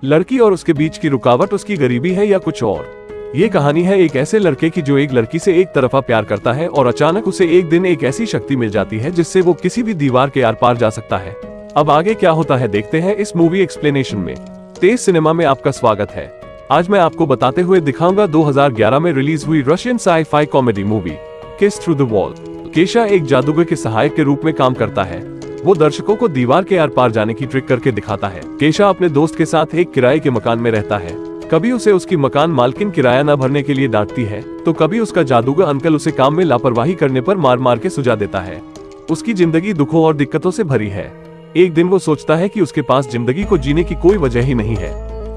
लड़की और उसके बीच की रुकावट उसकी गरीबी है या कुछ और। ये कहानी है एक ऐसे लड़के की जो एक लड़की से एक तरफा प्यार करता है और अचानक उसे एक दिन एक ऐसी शक्ति मिल जाती है जिससे वो किसी भी दीवार के आर पार जा सकता है। अब आगे क्या होता है देखते हैं इस मूवी एक्सप्लेनेशन में। तेज सिनेमा में आपका स्वागत है। आज मैं आपको बताते हुए दिखाऊंगा 2011 में रिलीज हुई रशियन साई-फाई कॉमेडी मूवी किस थ्रू द वॉल। केशा एक जादूगर के सहायक के रूप में काम करता है। वो दर्शकों को दीवार के आर पार जाने की ट्रिक करके दिखाता है। केशा अपने दोस्त के साथ एक किराए के मकान में रहता है। कभी उसे उसकी मकान मालकिन किराया न भरने के लिए डांटती है तो कभी उसका जादूगर अंकल उसे काम में लापरवाही करने पर मार मार के सुझा देता है। उसकी जिंदगी दुखों और दिक्कतों से भरी है। एक दिन वो सोचता है कि उसके पास जिंदगी को जीने की कोई वजह ही नहीं है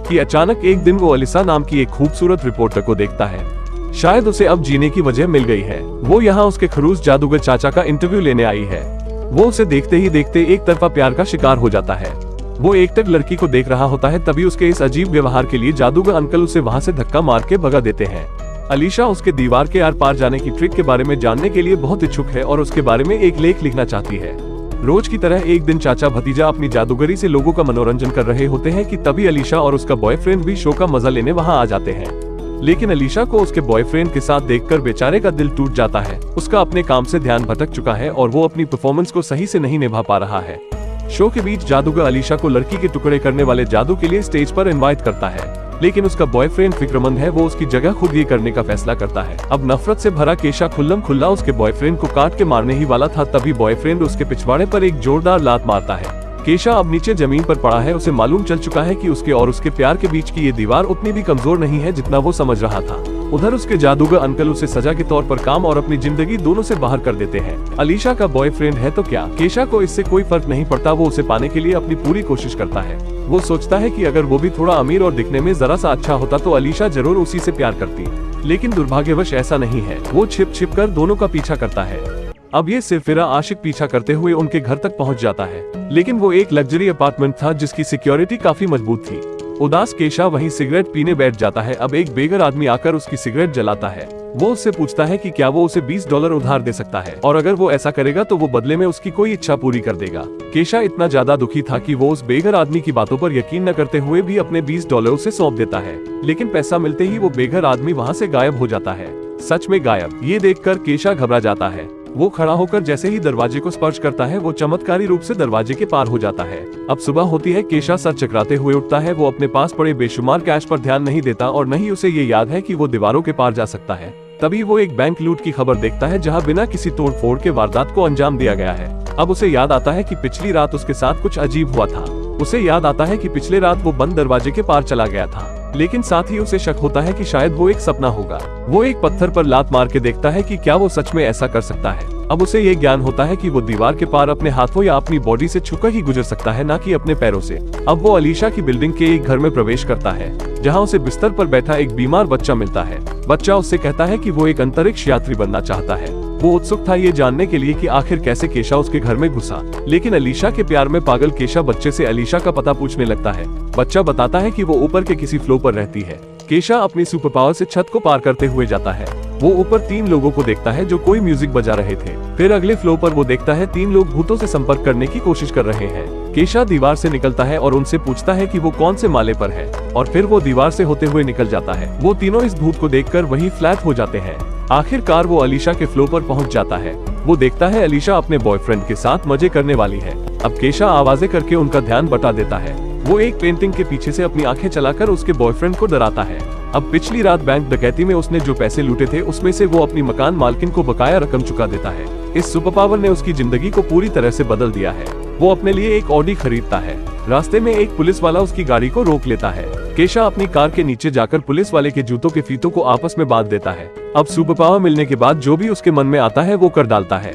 कि अचानक एक दिन वो अलिसा नाम की एक खूबसूरत रिपोर्टर को देखता है। शायद उसे अब जीने की वजह मिल गई है। वो यहाँ उसके खड़ूस जादूगर चाचा का इंटरव्यू लेने आई है। वो उसे देखते ही देखते एक तरफा प्यार का शिकार हो जाता है। वो एकटक लड़की को देख रहा होता है, तभी उसके इस अजीब व्यवहार के लिए जादूगर अंकल उसे वहाँ से धक्का मार के भगा देते हैं। अलीशा उसके दीवार के आर पार जाने की ट्रिक के बारे में जानने के लिए बहुत इच्छुक है और उसके बारे में एक लेख लिखना चाहती है। रोज की तरह एक दिन चाचा भतीजा अपनी जादूगरी से लोगों का मनोरंजन कर रहे होते हैं कि तभी अलीशा और उसका बॉयफ्रेंड भी शो का मजा लेने वहाँ आ जाते हैं। लेकिन अलीशा को उसके बॉयफ्रेंड के साथ देखकर बेचारे का दिल टूट जाता है। उसका अपने काम से ध्यान भटक चुका है और वो अपनी परफॉर्मेंस को सही से नहीं निभा पा रहा है। शो के बीच जादूगर अलीशा को लड़की के टुकड़े करने वाले जादू के लिए स्टेज पर इनवाइट करता है, लेकिन उसका बॉयफ्रेंड फिक्रमंद है। वो उसकी जगह खुद ये करने का फैसला करता है। अब नफरत से भरा केशा खुल्लम खुल्ला उसके बॉयफ्रेंड को काट के मारने ही वाला था, तभी बॉयफ्रेंड उसके पिछवाड़े पर एक जोरदार लात मारता है। केशा अब नीचे जमीन पर पड़ा है। उसे मालूम चल चुका है कि उसके और उसके प्यार के बीच की ये दीवार उतनी भी कमजोर नहीं है जितना वो समझ रहा था। उधर उसके जादूगर अंकल उसे सजा के तौर पर काम और अपनी जिंदगी दोनों से बाहर कर देते हैं। अलीशा का बॉयफ्रेंड है तो क्या, केशा को इससे कोई फर्क नहीं पड़ता। वो उसे पाने के लिए अपनी पूरी कोशिश करता है। वो सोचता है कि अगर वो भी थोड़ा अमीर और दिखने में जरा सा अच्छा होता तो अलीशा जरूर उसी से प्यार करती, लेकिन दुर्भाग्यवश ऐसा नहीं है। वो छिप छिप कर दोनों का पीछा करता है। अब ये सिरफिरा आशिक पीछा करते हुए उनके घर तक पहुंच जाता है, लेकिन वो एक लग्जरी अपार्टमेंट था जिसकी सिक्योरिटी काफी मजबूत थी। उदास केशा वहीं सिगरेट पीने बैठ जाता है। अब एक बेघर आदमी आकर उसकी सिगरेट जलाता है। वो उससे पूछता है कि क्या वो उसे $20 उधार दे सकता है और अगर वो ऐसा करेगा तो वो बदले में उसकी कोई इच्छा पूरी कर देगा। केशा इतना ज्यादा दुखी था कि वो उस बेघर आदमी की बातों पर यकीन न करते हुए भी अपने $20 उसे सौंप देता है, लेकिन पैसा मिलते ही वो बेघर आदमी वहाँ से गायब हो जाता है। सच में गायब। ये देखकर केशा घबरा जाता है। वो खड़ा होकर जैसे ही दरवाजे को स्पर्श करता है वो चमत्कारी रूप से दरवाजे के पार हो जाता है। अब सुबह होती है। केशा सर चकराते हुए उठता है। वो अपने पास पड़े बेशुमार कैश पर ध्यान नहीं देता और न ही उसे ये याद है कि वो दीवारों के पार जा सकता है। तभी वो एक बैंक लूट की खबर देखता है जहाँ बिना किसी तोड़ फोड़ के वारदात को अंजाम दिया गया है। अब उसे याद आता है कि पिछली रात उसके साथ कुछ अजीब हुआ था। उसे याद आता है कि पिछले रात वो बंद दरवाजे के पार चला गया था, लेकिन साथ ही उसे शक होता है कि शायद वो एक सपना होगा। वो एक पत्थर पर लात मार के देखता है कि क्या वो सच में ऐसा कर सकता है। अब उसे ये ज्ञान होता है कि वो दीवार के पार अपने हाथों या अपनी बॉडी से छूकर ही गुजर सकता है, ना कि अपने पैरों से। अब वो अलीशा की बिल्डिंग के एक घर में प्रवेश करता है जहाँ उसे बिस्तर पर बैठा एक बीमार बच्चा मिलता है। बच्चा उससे कहता है कि वो एक अंतरिक्ष यात्री बनना चाहता है। वो उत्सुक था ये जानने के लिए कि आखिर कैसे केशा उसके घर में घुसा, लेकिन अलीशा के प्यार में पागल केशा बच्चे से अलीशा का पता पूछने लगता है। बच्चा बताता है कि वो ऊपर के किसी फ्लोर पर रहती है। केशा अपनी सुपर पावर से छत को पार करते हुए जाता है। वो ऊपर 3 लोगों को देखता है जो कोई म्यूजिक बजा रहे थे। फिर अगले फ्लोर पर वो देखता है 3 लोग भूतों से संपर्क करने की कोशिश कर रहे हैं। केशा दीवार से निकलता है और उनसे पूछता है कि वो कौन से माले पर है, और फिर वो दीवार से होते हुए निकल जाता है। वो तीनों इस भूत को देखकर वही फ्लैट हो जाते हैं। आखिरकार वो अलीशा के फ्लोर पर पहुंच जाता है। वो देखता है अलीशा अपने बॉयफ्रेंड के साथ मजे करने वाली है। अब केशा आवाजें करके उनका ध्यान बटा देता है। वो एक पेंटिंग के पीछे से अपनी आंखें चलाकर उसके बॉयफ्रेंड को डराता है। अब पिछली रात बैंक डकैती में उसने जो पैसे लूटे थे उसमें से वो अपनी मकान मालकिन को बकाया रकम चुका देता है। इस सुपर पावर ने उसकी जिंदगी को पूरी तरह से बदल दिया है। वो अपने लिए एक ऑडी खरीदता है। रास्ते में एक पुलिस वाला उसकी गाड़ी को रोक लेता है। केशा अपनी कार के नीचे जाकर पुलिस वाले के जूतों के फीतों को आपस में बांध देता है। अब सुपर पावर मिलने के बाद जो भी उसके मन में आता है वो कर डालता है।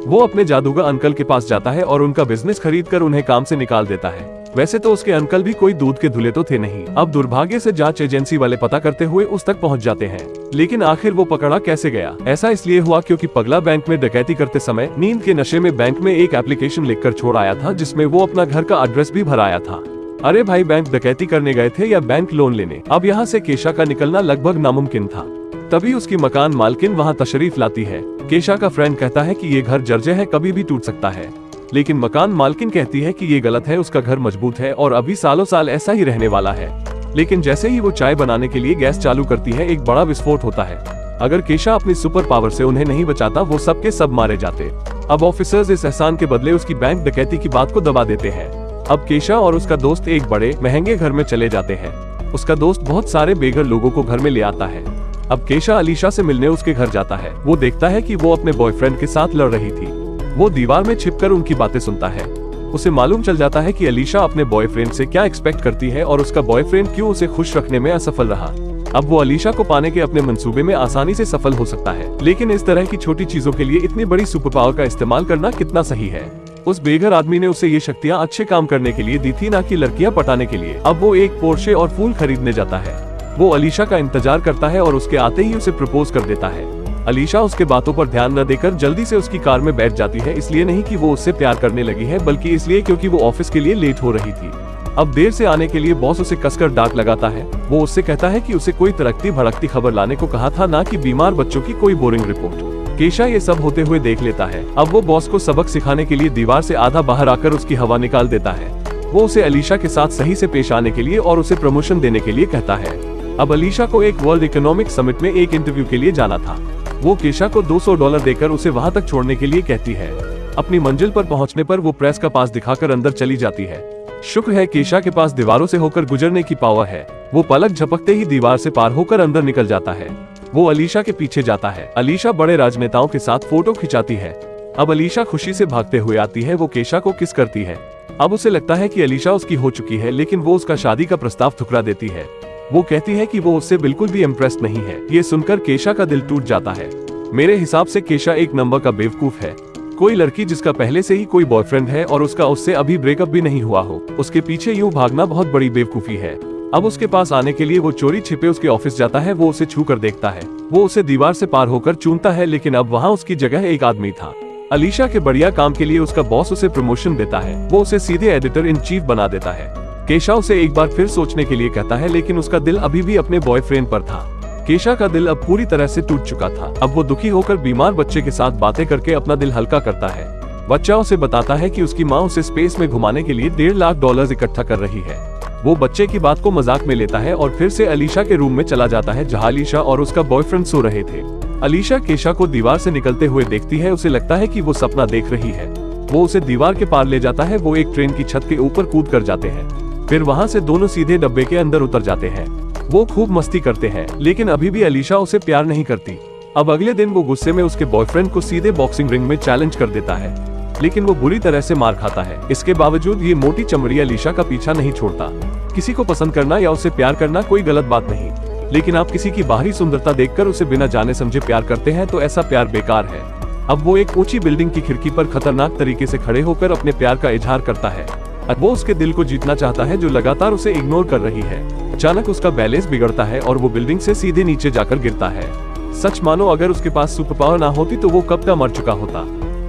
वो अपने जादूगर अंकल के पास जाता है और उनका बिजनेस खरीद कर उन्हें काम से निकाल देता है। वैसे तो उसके अंकल भी कोई दूध के धुले तो थे नहीं। अब दुर्भाग्य से जांच एजेंसी वाले पता करते हुए उस तक पहुंच जाते हैं, लेकिन आखिर वो पकड़ा कैसे गया? ऐसा इसलिए हुआ क्योंकि पगला बैंक में डकैती करते समय नींद के नशे में बैंक में एक एप्लीकेशन लिखकर छोड़ आया था जिसमें वो अपना घर का एड्रेस भी भराया था। अरे भाई, बैंक डकैती करने गए थे या बैंक लोन लेने? अब यहाँ से केशा का निकलना लगभग नामुमकिन था। तभी उसकी मकान मालकिन वहाँ तशरीफ लाती है। केशा का फ्रेंड कहता है कि ये घर जर्जर है, कभी भी टूट सकता है। लेकिन मकान मालकिन कहती है कि ये गलत है, उसका घर मजबूत है और अभी सालों साल ऐसा ही रहने वाला है। लेकिन जैसे ही वो चाय बनाने के लिए गैस चालू करती है, एक बड़ा विस्फोट होता है। अगर केशा अपनी सुपर पावर से उन्हें नहीं बचाता, वो सब के सब मारे जाते। अब ऑफिसर्स इस एहसान के बदले उसकी बैंक डकैती की बात को दबा देते हैं। अब केशा और उसका दोस्त एक बड़े महंगे घर में चले जाते हैं। उसका दोस्त बहुत सारे बेघर लोगों को घर में ले आता है। अब केशा अलीशा से मिलने उसके घर जाता है। वो देखता है कि वो अपने बॉयफ्रेंड के साथ लड़ रही थी। वो दीवार में छिपकर उनकी बातें सुनता है। उसे मालूम चल जाता है कि अलीशा अपने बॉयफ्रेंड से क्या एक्सपेक्ट करती है और उसका बॉयफ्रेंड क्यों उसे खुश रखने में असफल रहा। अब वो अलीशा को पाने के अपने मंसूबे में आसानी से सफल हो सकता है, लेकिन इस तरह की छोटी चीजों के लिए इतनी बड़ी सुपर पावर का इस्तेमाल करना कितना सही है। उस बेघर आदमी ने उसे ये शक्तियाँ अच्छे काम करने के लिए दी थी, न कि लड़कियां पटाने के लिए। अब वो एक पोर्शे और फूल खरीदने जाता है। वो अलीशा का इंतजार करता है और उसके आते ही उसे प्रपोज कर देता है। अलीशा उसके बातों पर ध्यान न देकर जल्दी से उसकी कार में बैठ जाती है, इसलिए नहीं कि वो उससे प्यार करने लगी है, बल्कि इसलिए क्योंकि वो ऑफिस के लिए लेट हो रही थी। अब देर से आने के लिए बॉस उसे कसकर डांट लगाता है। वो उससे कहता है कि उसे कोई तड़कती भड़कती खबर लाने को कहा था, ना कि बीमार बच्चों की कोई बोरिंग रिपोर्ट। केशा ये सब होते हुए देख लेता है। अब वो बॉस को सबक सिखाने के लिए दीवार से आधा बाहर आकर उसकी हवा निकाल देता है। वो उसे अलीशा के साथ सही से पेश आने के लिए और उसे प्रमोशन देने के लिए कहता है। अब अलीशा को एक वर्ल्ड इकोनॉमिक समिट में एक इंटरव्यू के लिए जाना था। वो केशा को $200 देकर उसे वहां तक छोड़ने के लिए कहती है। अपनी मंजिल पर पहुंचने पर वो प्रेस का पास दिखाकर अंदर चली जाती है। शुक्र है केशा के पास दीवारों से होकर गुजरने की पावर है। वो पलक झपकते ही दीवार से पार होकर अंदर निकल जाता है। वो अलीशा के पीछे जाता है। अलीशा बड़े राजनेताओं के साथ फोटो खिंचाती है। अब अलीशा खुशी से भागते हुए आती है। वो केशा को किस करती है। अब उसे लगता है कि अलीशा उसकी हो चुकी है, लेकिन वो उसका शादी का प्रस्ताव ठुकरा देती है। वो कहती है कि वो उससे बिल्कुल भी इम्प्रेस्ड नहीं है। ये सुनकर केशा का दिल टूट जाता है। मेरे हिसाब से केशा एक नंबर का बेवकूफ है। कोई लड़की जिसका पहले से ही कोई बॉयफ्रेंड है और उसका उससे अभी ब्रेकअप भी नहीं हुआ हो, उसके पीछे यूं भागना बहुत बड़ी बेवकूफी है। अब उसके पास आने के लिए वो चोरी छिपे उसके ऑफिस जाता है। वो उसे छू कर देखता है। वो उसे दीवार से पार होकर चूमता है, लेकिन अब वहाँ उसकी जगह एक आदमी था। अलीशा के बढ़िया काम के लिए उसका बॉस उसे प्रमोशन देता है। वो उसे सीधे एडिटर इन चीफ बना देता है। केशा उसे एक बार फिर सोचने के लिए कहता है, लेकिन उसका दिल अभी भी अपने बॉयफ्रेंड पर था। केशा का दिल अब पूरी तरह से टूट चुका था। अब वो दुखी होकर बीमार बच्चे के साथ बातें करके अपना दिल हल्का करता है। बच्चा उसे बताता है कि उसकी माँ उसे स्पेस में घुमाने के लिए $1.5 लाख इकट्ठा कर रही है। वो बच्चे की बात को मजाक में लेता है और फिर से अलीशा के रूम में चला जाता है, जहाँ अलीशा और उसका बॉयफ्रेंड सो रहे थे। अलीशा केशा को दीवार से निकलते हुए देखती है। उसे लगता है कि वो सपना देख रही है। वो उसे दीवार के पार ले जाता है। वो एक ट्रेन की छत के ऊपर कूद कर जाते हैं। फिर वहाँ से दोनों सीधे डब्बे के अंदर उतर जाते हैं। वो खूब मस्ती करते हैं, लेकिन अभी भी अलीशा उसे प्यार नहीं करती। अब अगले दिन वो गुस्से में उसके बॉयफ्रेंड को सीधे बॉक्सिंग रिंग में चैलेंज कर देता है, लेकिन वो बुरी तरह से मार खाता है। इसके बावजूद ये मोटी चमड़ी अलीशा का पीछा नहीं छोड़ता। किसी को पसंद करना या उसे प्यार करना कोई गलत बात नहीं, लेकिन आप किसी की बाहरी सुंदरता देखकर उसे बिना जाने समझे प्यार करते हैं तो ऐसा प्यार बेकार है। अब वो एक ऊंची बिल्डिंग की खिड़की पर खतरनाक तरीके से खड़े होकर अपने प्यार का इजहार करता है। वो उसके दिल को जीतना चाहता है, जो लगातार उसे इग्नोर कर रही है। अचानक उसका बैलेंस बिगड़ता है और वो बिल्डिंग से सीधे नीचे जाकर गिरता है। सच मानो अगर उसके पास सुपर पावर ना होती तो वो कब का मर चुका होता।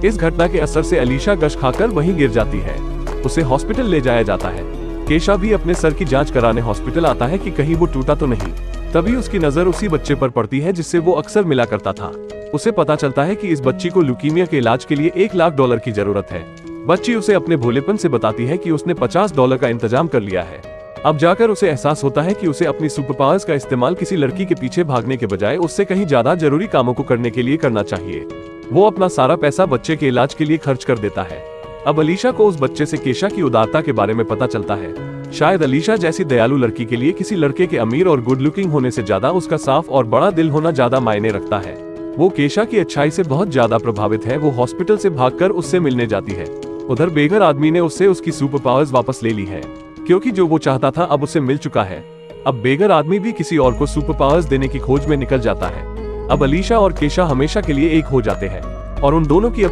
इस घटना के असर से अलीशा गश खाकर वहीं गिर जाती है। उसे हॉस्पिटल ले जाया जाता है। केशा भी अपने सर की जांच कराने हॉस्पिटल आता है कि कहीं वो टूटा तो नहीं। तभी उसकी नजर उसी बच्चे पर पड़ती है जिससे वो अक्सर मिला करता था। उसे पता चलता है कि इस बच्ची को ल्यूकीमिया के इलाज के लिए $1 लाख की जरूरत है। बच्ची उसे अपने भोलेपन से बताती है कि उसने $50 का इंतजाम कर लिया है। अब जाकर उसे एहसास होता है कि उसे अपनी सुपर पावर्स का इस्तेमाल किसी लड़की के पीछे भागने के बजाय उससे कहीं ज्यादा जरूरी कामों को करने के लिए करना चाहिए। वो अपना सारा पैसा बच्चे के इलाज के लिए खर्च कर देता है। अब अलीशा को उस बच्चे से केशा की उदारता के बारे में पता चलता है। शायद अलीशा जैसी दयालु लड़की के लिए किसी लड़के के अमीर और गुड लुकिंग होने से ज्यादा उसका साफ और बड़ा दिल होना ज्यादा मायने रखता है। वो केशा की अच्छाई से बहुत ज्यादा प्रभावित है। वो हॉस्पिटल से भागकर उससे मिलने जाती है। उधर बेघर आदमी ने उससे उसकी सुपर पावर्स वापस ले ली है, क्योंकि जो वो चाहता था अब उसे मिल चुका है। अब बेघर आदमी भी किसी और को सुपर पावर्स देने की खोज में निकल जाता है। अब अलीशा और केशा हमेशा के लिए एक हो जाते हैं और उन दोनों की